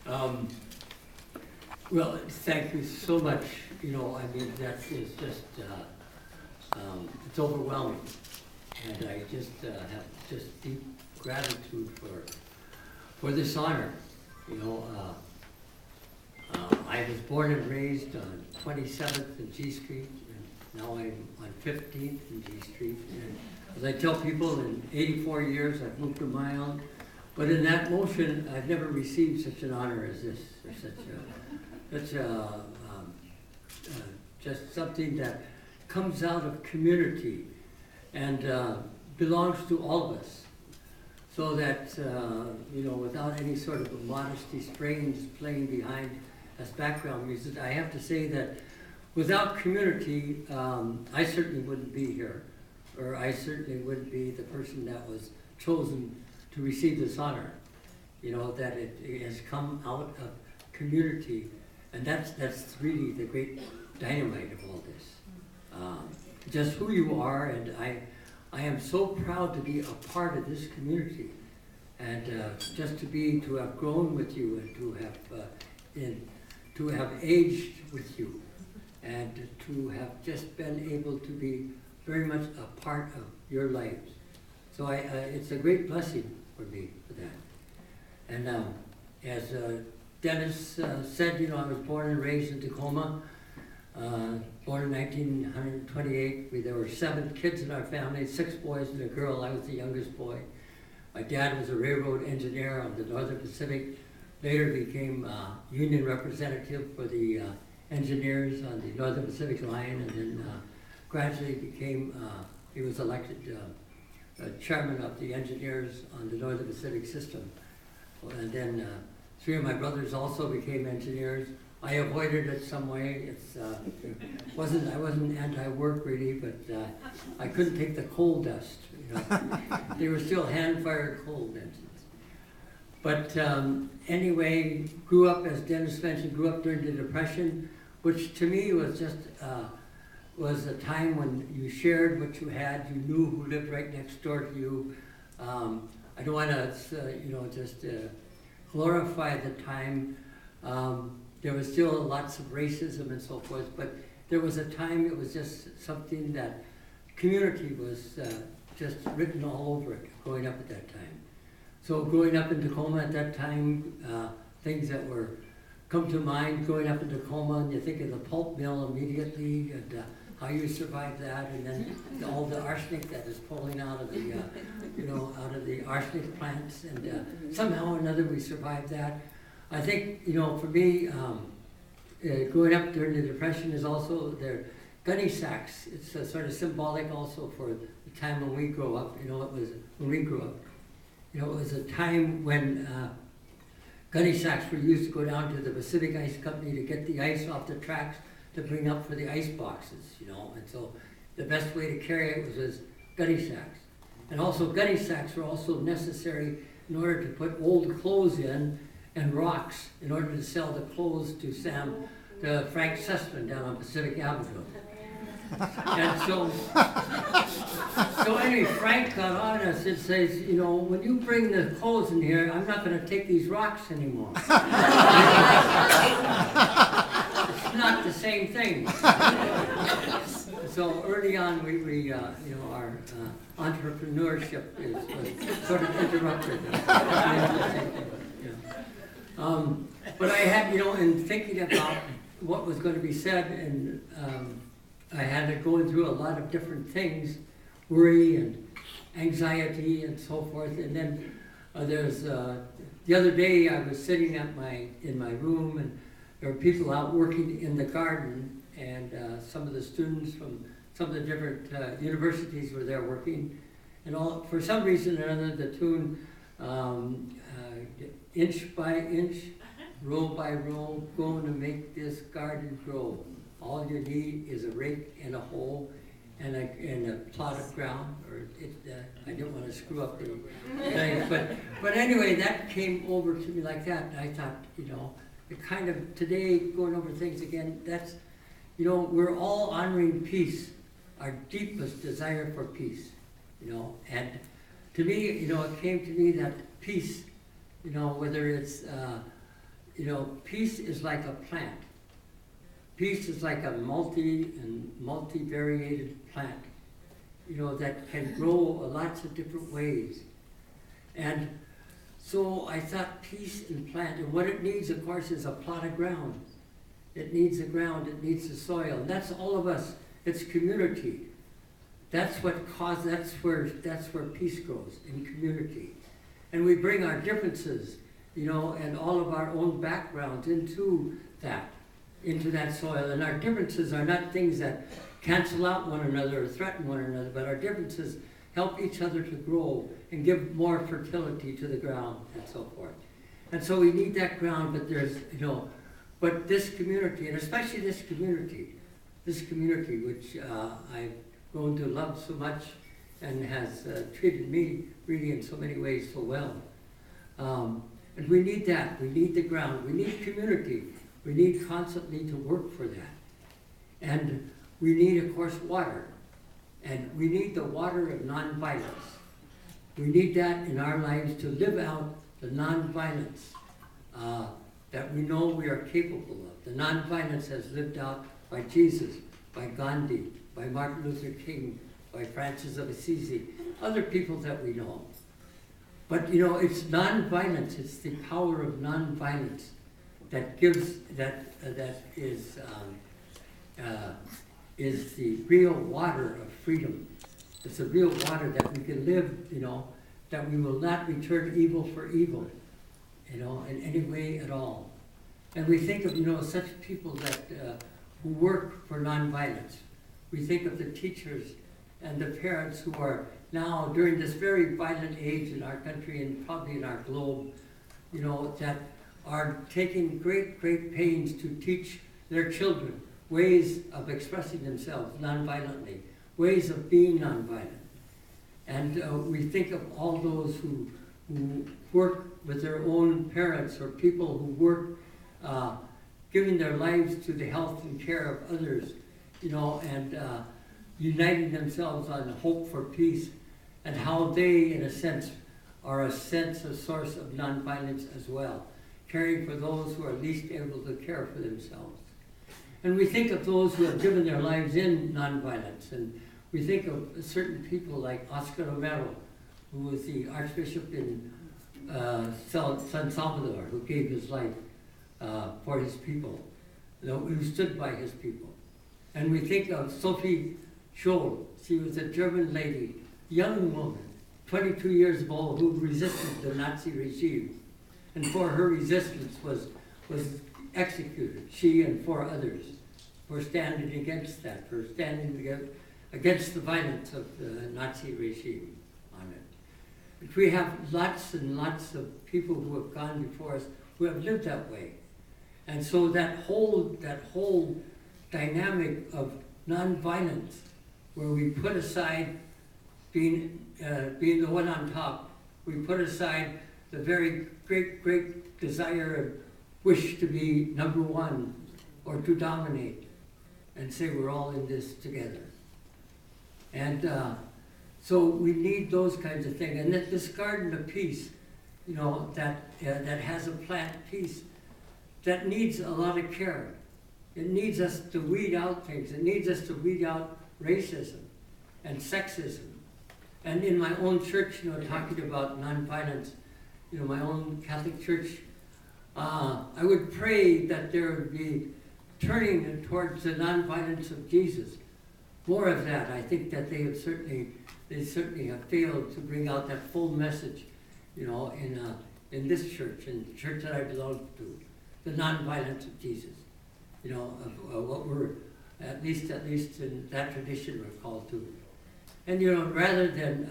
Well, thank you so much. You know, I mean, that is just, it's overwhelming. And I just have just deep gratitude for this honor. You know, I was born and raised on 27th and G Street, and now I'm on 15th and G Street. And as I tell people, in 84 years I've moved a mile, but in that motion I've never received such an honor as this, or just something that comes out of community and belongs to all of us. So that, you know, without any sort of modesty strains playing behind as background music, I have to say that without community, I certainly wouldn't be here, or I certainly wouldn't be the person that was chosen to receive this honor. You know, that it has come out of community, and that's really the great dynamite of all this. Just who you are, and I am so proud to be a part of this community, and just to have grown with you, and to have aged with you, and to have just been able to be very much a part of your lives. So it's a great blessing for me for that. And as Dennis said, you know, I was born and raised in Tacoma. Born in 1928, there were 7 kids in our family, 6 boys and a girl. I was the youngest boy. My dad was a railroad engineer on the Northern Pacific, later became union representative for the engineers on the Northern Pacific line, and then gradually he was elected chairman of the engineers on the Northern Pacific system. And then 3 of my brothers also became engineers. I avoided it some way. I wasn't anti-work really, but I couldn't take the coal dust. You know, they were still hand-fired coal engines. But anyway, grew up, as Dennis mentioned, grew up during the Depression, which to me was just was a time when you shared what you had. You knew who lived right next door to you. I don't want to, you know, just glorify the time. There was still lots of racism and so forth, but there was a time it was just something that community was just written all over it, growing up at that time. So growing up in Tacoma at that time, things that come to mind, growing up in Tacoma, and you think of the pulp mill immediately, and how you survived that, and then all the arsenic that is pulling out of the, you know, out of the arsenic plants, and somehow or another we survived that. I think, you know, for me, growing up during the Depression is also their gunny sacks. It's sort of symbolic also for the time when we grow up. You know, it was when we grew up. You know, it was a time when gunny sacks were used to go down to the Pacific Ice Company to get the ice off the tracks to bring up for the ice boxes. You know, and so the best way to carry it was gunny sacks. And also gunny sacks were also necessary in order to put old clothes in, and rocks in order to sell the clothes to Frank Sussman down on Pacific Avenue. And so anyway, Frank got on us and says, you know, when you bring the clothes in here, I'm not going to take these rocks anymore. It's not the same thing. So early on, we you know, our entrepreneurship was sort of interrupted. But I had, you know, in thinking about what was going to be said, and I had it going through a lot of different things, worry and anxiety and so forth. And then there's the other day I was sitting in my room, and there were people out working in the garden, and some of the students from some of the different universities were there working, and for some reason or another the tune. Inch by inch, row by row, going to make this garden grow. All you need is a rake and a hoe and a plot of ground. I didn't want to screw up the thing, but anyway, that came over to me like that, and I thought, you know, it kind of today going over things again. That's, you know, we're all honoring peace, our deepest desire for peace, you know, and to me, you know, it came to me that peace. You know, whether it's peace is like a plant. Peace is like a multivariated plant, that can grow lots of different ways. And so I thought peace in plant, and what it needs, of course, is a plot of ground. It needs the ground, it needs the soil. And that's all of us. It's community. That's where peace grows, in community. And we bring our differences, and all of our own backgrounds into that soil. And our differences are not things that cancel out one another or threaten one another, but our differences help each other to grow and give more fertility to the ground and so forth. And so we need that ground, but but this community, and especially this community which I've grown to love so much and has treated me really in so many ways so well. And we need that. We need the ground. We need community. We need constantly to work for that. And we need, of course, water. And we need the water of nonviolence. We need that in our lives to live out the nonviolence that we know we are capable of. The nonviolence as lived out by Jesus, by Gandhi, by Martin Luther King, by Francis of Assisi, other people that we know. But it's nonviolence. It's the power of nonviolence that gives that is the real water of freedom. It's the real water that we can live. That we will not return evil for evil. In any way at all. And we think of such people that who work for nonviolence. We think of the teachers and the parents who are now, during this very violent age in our country and probably in our globe, that are taking great, great pains to teach their children ways of expressing themselves nonviolently, ways of being nonviolent. And we think of all those who work with their own parents or people who work giving their lives to the health and care of others, and uniting themselves on hope for peace, and how they, in a sense, are a source of nonviolence as well, caring for those who are least able to care for themselves. And we think of those who have given their lives in nonviolence, and we think of certain people like Oscar Romero, who was the Archbishop in San Salvador, who gave his life for his people, who stood by his people. And we think of Sophie Scholl. She was a German lady, young woman, 22 years old, who resisted the Nazi regime. And for her resistance was executed, she and 4 others, for standing against that, for standing against the violence of the Nazi regime on it. But we have lots and lots of people who have gone before us who have lived that way. And so that whole dynamic of nonviolence, where we put aside being the one on top, we put aside the very great, great desire and wish to be number one or to dominate, and say we're all in this together. And so we need those kinds of things. And that this garden of peace, that has a plant peace, that needs a lot of care. It needs us to weed out things. It needs us to weed out racism and sexism. And in my own church, talking about nonviolence, my own Catholic church, I would pray that there would be turning towards the nonviolence of Jesus. More of that. I think that they certainly have failed to bring out that full message, in this church, in the church that I belong to, the nonviolence of Jesus. Of what we're at least in that tradition we're called to. And rather than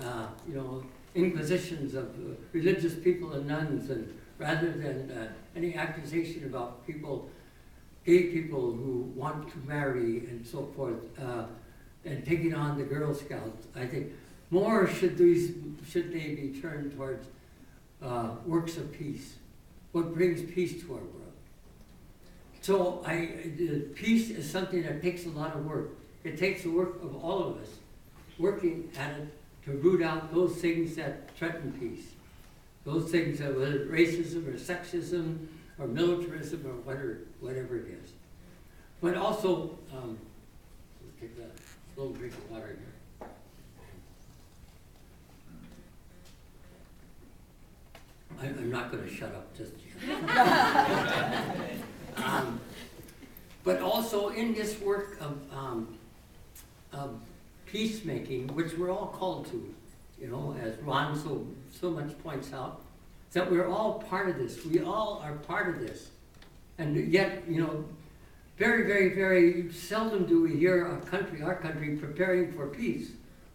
inquisitions of religious people and nuns, and rather than any accusation about gay people who want to marry and so forth, and taking on the Girl Scouts, I think more should they be turned towards works of peace, what brings peace to our world. So peace is something that takes a lot of work. It takes the work of all of us working at it to root out those things that threaten peace. Those things that, whether racism or sexism, or militarism or whatever it is. But also, let's take a little drink of water here. I'm not going to shut up just yet. But also in this work of peacemaking, which we're all called to, you know, as Ron so much points out, that we're all part of this. We all are part of this. And yet, you know, very, very, very seldom do we hear our country preparing for peace.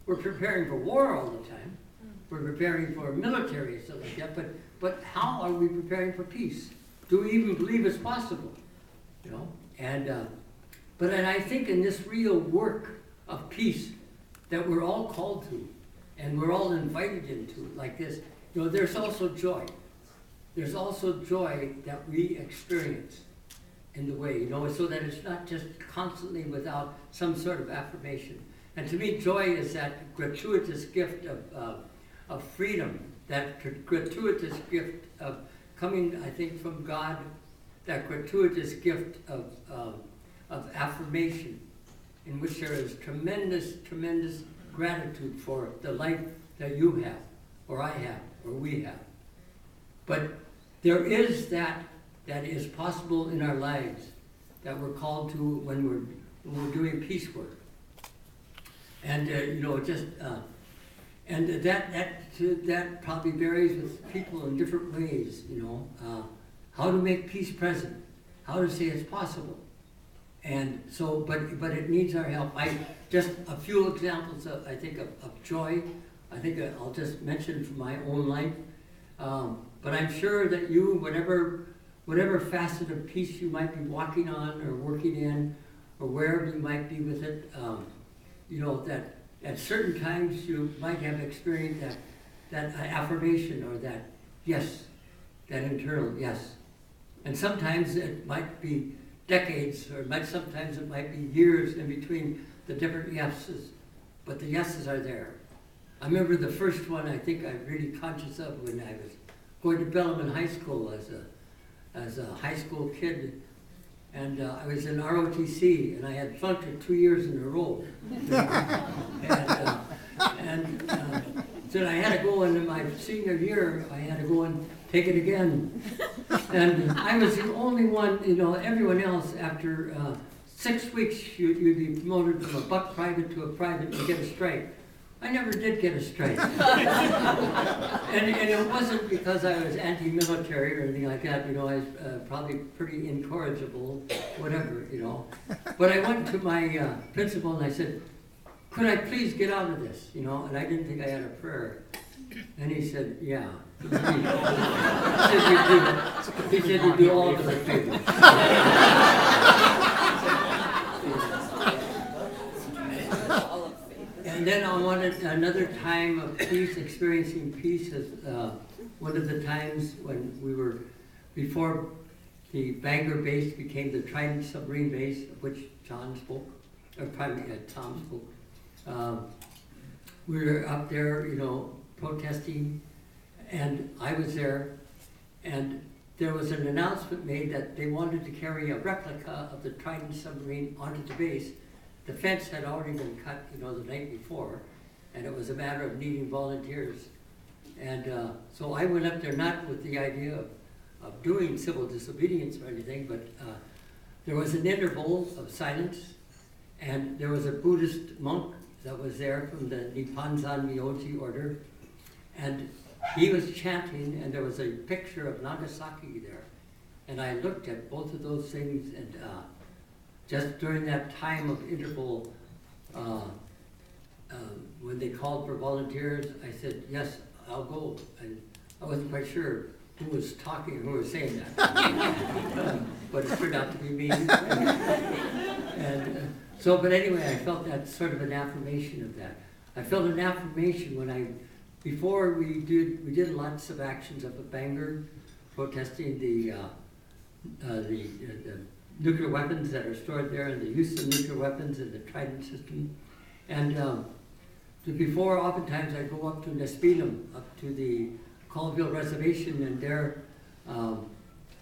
We're preparing for war all the time. We're preparing for military and stuff like that, but how are we preparing for peace? Do we even believe it's possible? You know? And I think in this real work of peace that we're all called to, and we're all invited into, like this, you know, there's also joy. There's also joy that we experience in the way, you know, so that it's not just constantly without some sort of affirmation. And to me, joy is that gratuitous gift of freedom, that gratuitous gift of coming, I think, from God, that gratuitous gift of affirmation, in which there is tremendous, tremendous gratitude for the life that you have, or I have, or we have. But there is that is possible in our lives that we're called to when we're doing peace work. And you know, just and that probably varies with people in different ways. You know, how to make peace present, how to say it's possible, and so. But it needs our help. Just a few examples of joy. I think I'll just mention from my own life. But I'm sure that you, whatever facet of peace you might be walking on or working in, or wherever you might be with it, you know, that at certain times you might have experienced that affirmation or that yes, that internal yes. And sometimes it might be decades, or sometimes it might be years in between the different yeses, but the yeses are there. I remember the first one I think I'm really conscious of when I was going to Bellarmine High School as a high school kid, and I was in ROTC, and I had flunked it 2 years in a row. So I had to go into my senior year, I had to go and take it again. And I was the only one, you know, everyone else after 6 weeks you'd be promoted from a buck private to a private and get a stripe. I never did get a stripe. and it wasn't because I was anti-military or anything like that, you know, I was probably pretty incorrigible, whatever, you know. But I went to my principal and I said, could I please get out of this, you know, and I didn't think I had a prayer. And he said, yeah. He said, you do all of us a favor. And then I wanted another time of peace, experiencing peace as one of the times when we were, before the Bangor base became the Trident submarine base, of which John spoke, or probably Tom spoke. We were up there, you know, protesting, and I was there, and there was an announcement made that they wanted to carry a replica of the Trident submarine onto the base. The fence had already been cut, you know, the night before, and it was a matter of needing volunteers. And so I went up there not with the idea of doing civil disobedience or anything, but there was an interval of silence, and there was a Buddhist monk that was there from the Nipponzan Myoji order, and he was chanting, and there was a picture of Nagasaki there. And I looked at both of those things, and just during that time of interval, when they called for volunteers, I said, yes, I'll go. And I wasn't quite sure who was talking, who was saying that. But it turned out to be me. But anyway, I felt that sort of an affirmation of that. I felt an affirmation when before we did lots of actions up at Bangor, protesting the nuclear weapons that are stored there and the use of nuclear weapons and the Trident system. And before, oftentimes I'd go up to Nespelem, up to the Colville Reservation, and there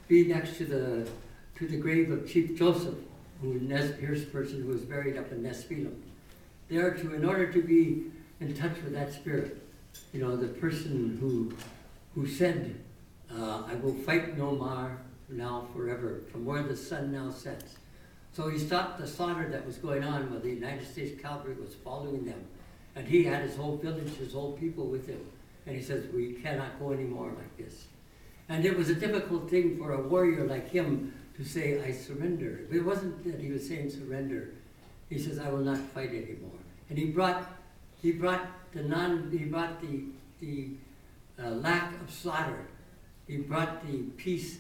be next to the grave of Chief Joseph, here's the person who was buried up in Nespelem. In order to be in touch with that spirit, the person who said, I will fight no more now forever, from where the sun now sets. So he stopped the slaughter that was going on while the United States cavalry was following them. And he had his whole village, his whole people with him. And he says, we cannot go anymore like this. And it was a difficult thing for a warrior like him to say, I surrender. It wasn't that he was saying surrender. He says, I will not fight anymore. And he brought the lack of slaughter. He brought the peace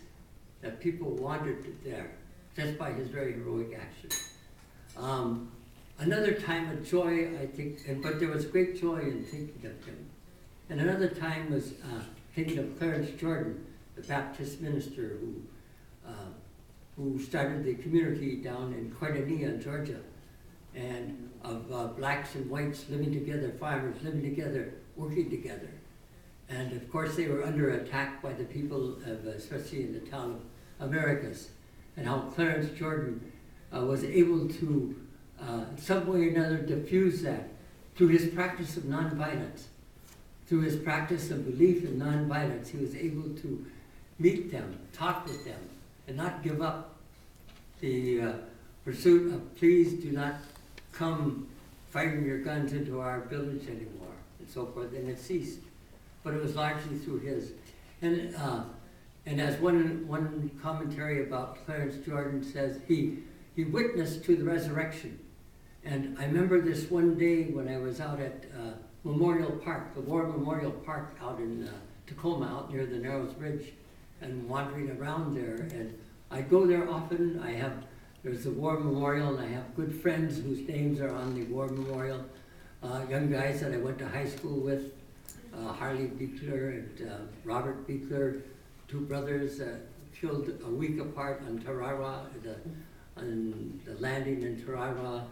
that people wanted there, just by his very heroic action. Another time of joy, I think, but there was great joy in thinking of him. And another time was thinking of Clarence Jordan, the Baptist minister who started the community down in Koinonia, Georgia, and of blacks and whites living together, farmers living together, working together. And of course they were under attack by the people, especially in the town of Americus, and how Clarence Jordan was able to, in some way or another, diffuse that through his practice of nonviolence. Through his practice of belief in nonviolence, he was able to meet them, talk with them, and not give up the pursuit of, please do not come firing your guns into our village anymore, and so forth, and it ceased. But it was largely through his. And as one commentary about Clarence Jordan says, he witnessed to the resurrection. And I remember this one day when I was out at Memorial Park, the War Memorial Park out in Tacoma, out near the Narrows Bridge, and wandering around there. And I go there often. There's the War Memorial, and I have good friends whose names are on the War Memorial, young guys that I went to high school with, Harley Bischel and Robert Bischel, two brothers killed a week apart on Tarawa, on the landing in Tarawa,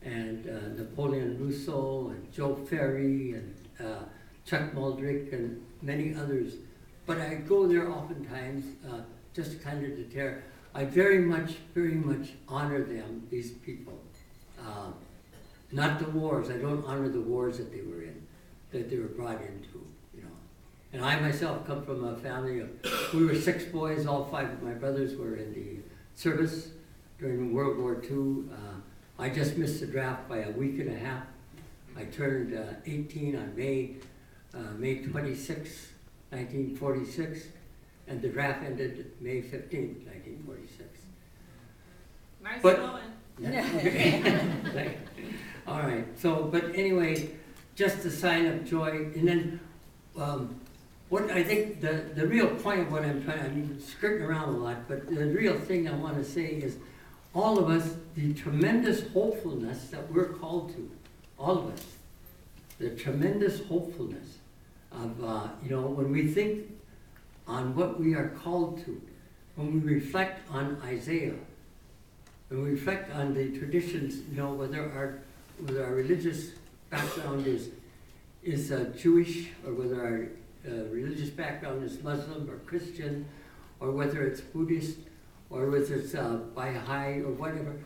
and Napoleon Rousseau and Joe Ferry and Chuck Muldrick and many others. But I go there oftentimes just kind of to tear. I very much honor them, these people. Not the wars. I don't honor the wars that they were in, that they were brought into, And I myself come from a family of, we were 6 boys, all 5 of my brothers were in the service during World War II. I just missed the draft by a week and a half. I turned 18 on May 26, 1946, and the draft ended May 15, 1946. Nice going. All right, but anyway, just a sign of joy. And then what I think the real point of what I'm skirting around a lot, but the real thing I want to say is all of us, the tremendous hopefulness that we're called to, all of us, the tremendous hopefulness of, when we think on what we are called to, when we reflect on Isaiah, when we reflect on the traditions, whether our religious background is Jewish, or whether our religious background is Muslim or Christian, or whether it's Buddhist, or whether it's Baha'i or whatever,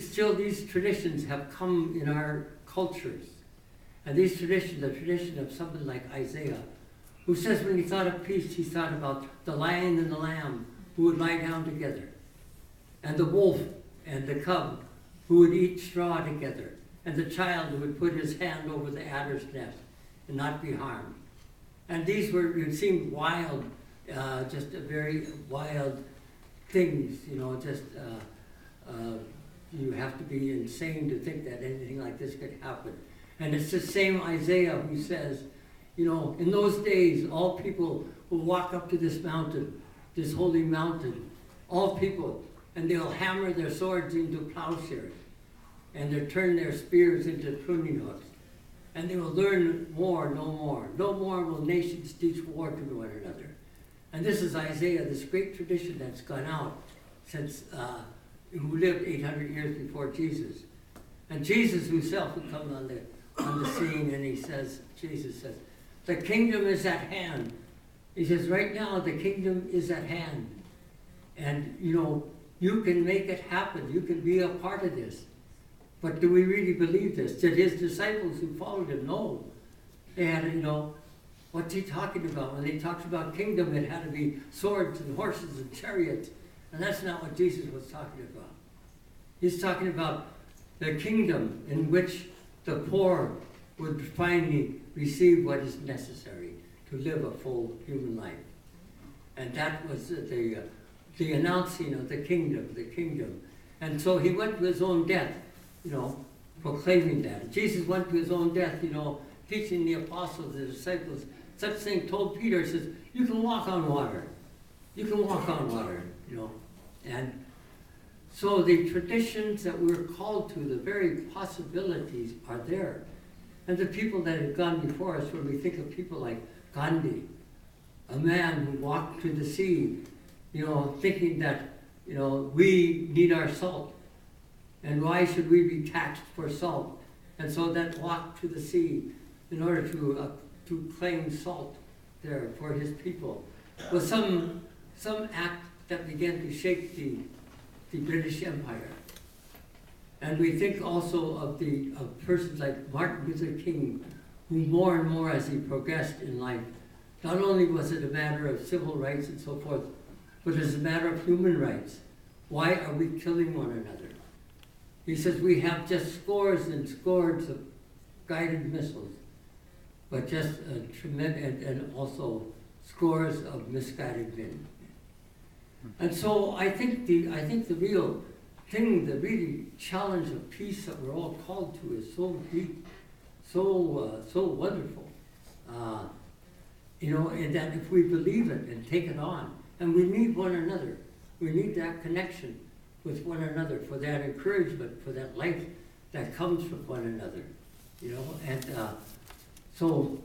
still these traditions have come in our cultures. And these traditions, the tradition of somebody like Isaiah, who says when he thought of peace, he thought about the lion and the lamb who would lie down together, and the wolf and the cub who would eat straw together, and the child who would put his hand over the adder's nest and not be harmed. And these it seemed wild, just a very wild things, you have to be insane to think that anything like this could happen. And it's the same Isaiah who says, in those days, all people will walk up to this mountain, this holy mountain, all people, and they'll hammer their swords into plowshares, and they'll turn their spears into pruning hooks, and they will learn war no more. No more will nations teach war to one another. And this is Isaiah, this great tradition that's gone out since, who lived 800 years before Jesus. And Jesus himself would come on the scene, and Jesus says, the kingdom is at hand. He says, right now the kingdom is at hand. And, you know, you can make it happen. You can be a part of this. But do we really believe this? Did his disciples who followed him know? They had, you know, what's he talking about? When he talks about kingdom, it had to be swords and horses and chariots. And that's not what Jesus was talking about. He's talking about the kingdom in which the poor would finally receive what is necessary to live a full human life. And that was the announcing of the kingdom, the kingdom. And so he went to his own death, you know, proclaiming that. Jesus went to his own death, you know, teaching the apostles, the disciples, such thing, told Peter, he says, you can walk on water. You can walk on water, you know. And so the traditions that we're called to, the very possibilities are there. And the people that have gone before us, when we think of people like Gandhi, a man who walked to the sea, you know, thinking that, you know, we need our salt. And why should we be taxed for salt? And so that walked to the sea in order to claim salt there for his people was some act that began to shake the British Empire. And we think also of persons like Martin Luther King, who more and more as he progressed in life, not only was it a matter of civil rights and so forth, but it's a matter of human rights. Why are we killing one another? He says we have just scores and scores of guided missiles, but just tremendous, and also scores of misguided men. And so I think the real thing, the really challenge of peace that we're all called to is so deep, so wonderful. You know, and that if we believe it and take it on, and we need one another, we need that connection with one another for that encouragement, for that life that comes from one another, you know. And so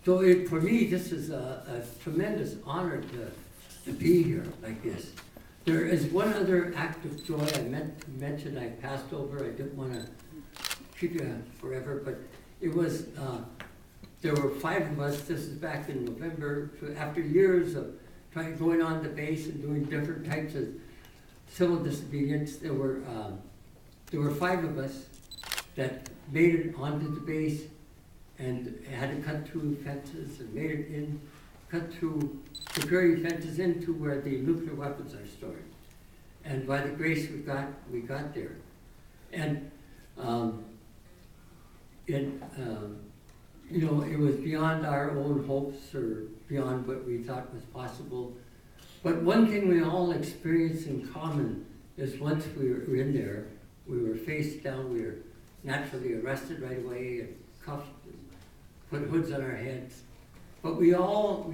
for me, this is a tremendous honor to be here like this. There is one other act of joy I meant to mention. I passed over. I didn't want to keep you forever, but it was, there were 5 of us. This is back in November, after years of going on the base and doing different types of civil disobedience. There were 5 of us that made it onto the base and had to cut through fences and made it in, cut through security fences into where the nuclear weapons are stored. And by the grace we got there. And you know, it was beyond our own hopes or beyond what we thought was possible. But one thing we all experienced in common is once we were in there, we were face down, we were naturally arrested right away and cuffed and put hoods on our heads. But we all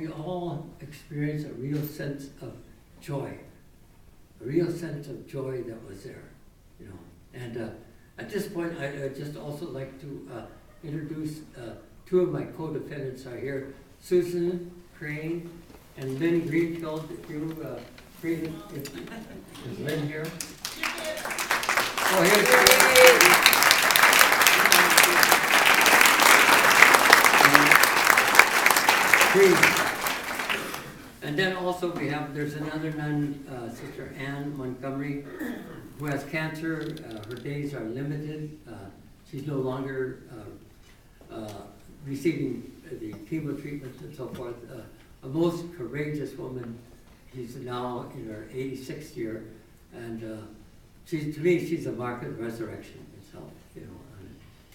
experienced a real sense of joy, a real sense of joy that was there, you know. And at this point, I'd just also like to introduce 2 of my co-defendants are here, Susan Crane and Lynn Greenfield. If you, Crane, is Lynn here? Oh, here's And then also there's another nun, Sister Ann Montgomery, who has cancer. Her days are limited. She's no longer receiving the chemo treatments and so forth. A most courageous woman. She's now in her 86th year, and to me, she's a mark of resurrection itself, you know.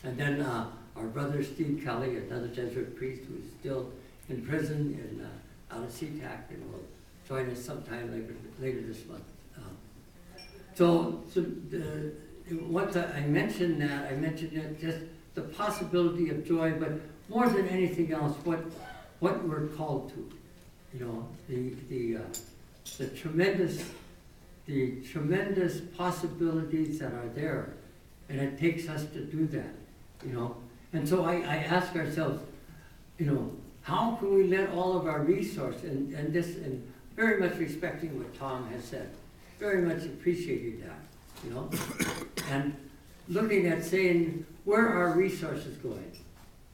And then our brother Steve Kelly, another Jesuit priest who's still in prison out of SeaTac, and will join us sometime later this month. Once I mentioned that, I mentioned that just the possibility of joy, but more than anything else, what we're called to, you know, the tremendous possibilities that are there, and it takes us to do that, you know. And so I ask ourselves, you know, how can we let all of our resources, and very much respecting what Tom has said, very much appreciating that, you know, and looking at saying, where are our resources going?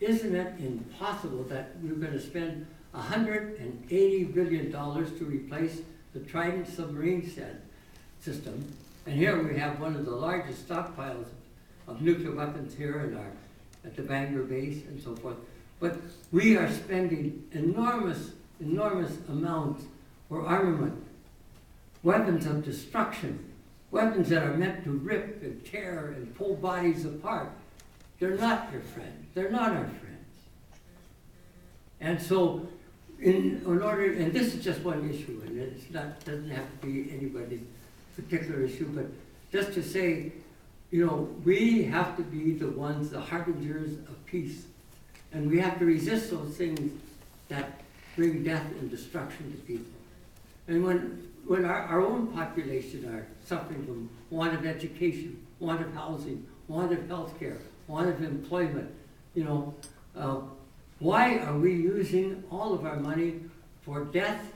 Isn't it impossible that we're going to spend $180 billion to replace the Trident submarine system. And here we have one of the largest stockpiles of nuclear weapons here at the Bangor base and so forth. But we are spending enormous amounts for armament, weapons of destruction, weapons that are meant to rip and tear and pull bodies apart. They're not your friends. They're not our friends. And so, in order, and this is just one issue, and it's not, doesn't have to be anybody's particular issue, but just to say, you know, we have to be the ones, the harbingers of peace. And we have to resist those things that bring death and destruction to people. And when our own population are suffering from want of education, want of housing, want of health care, want of employment, you know, why are we using all of our money for death,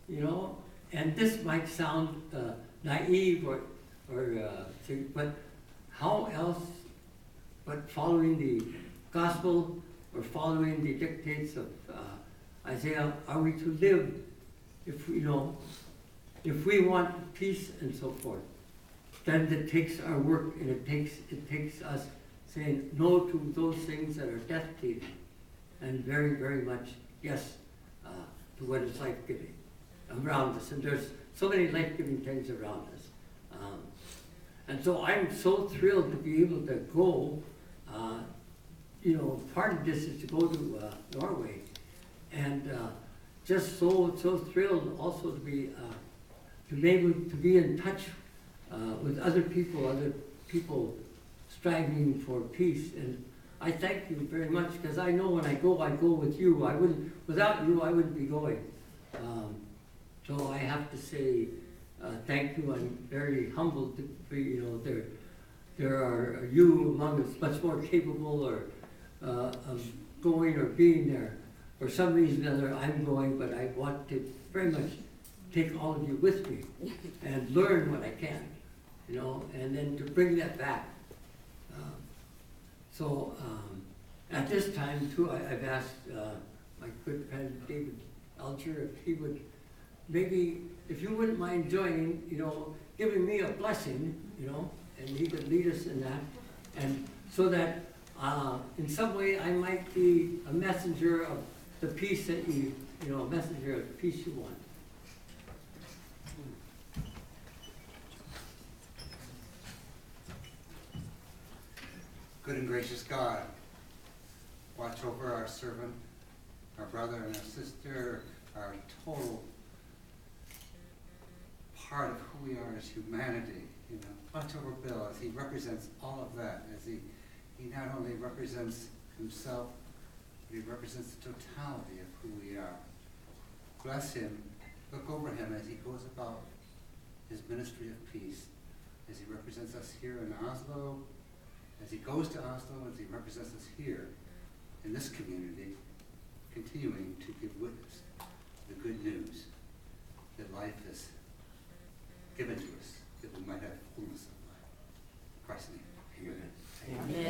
you know? And this might sound naive but how else but following the gospel or following the dictates of Isaiah are we to live if we want peace and so forth? Then it takes our work, and it takes us saying no to those things that are death-dealing, and very, very much yes to what is life-giving around us. And there's so many life-giving things around us. And so I'm so thrilled to be able to go. Part of this is to go to Norway, and just so thrilled also to be able to be in touch with other people striving for peace. And I thank you very much, because I know when I go with you. Without you, I wouldn't be going. So I have to say thank you. I'm very humbled to be, there are you among us much more capable of going or being there. For some reason or other, I'm going, but I want to very much take all of you with me and learn what I can, and then to bring that back. At this time, too, I've asked my good friend David Alger if he would maybe, if you wouldn't mind joining, giving me a blessing, and he could lead us in that, and so that in some way I might be a messenger of the peace that a messenger of the peace you want. Good and gracious God, watch over our servant, our brother and our sister, our total part of who we are as humanity. Watch over Bill as he represents all of that, as he not only represents himself, but he represents the totality of who we are. Bless him, look over him as he goes about his ministry of peace, as he represents us here in Oslo, as he goes to Oslo, as he represents us here in this community, continuing to give witness to the good news that life is given to us, that we might have fullness of life. In Christ's name, amen. Amen.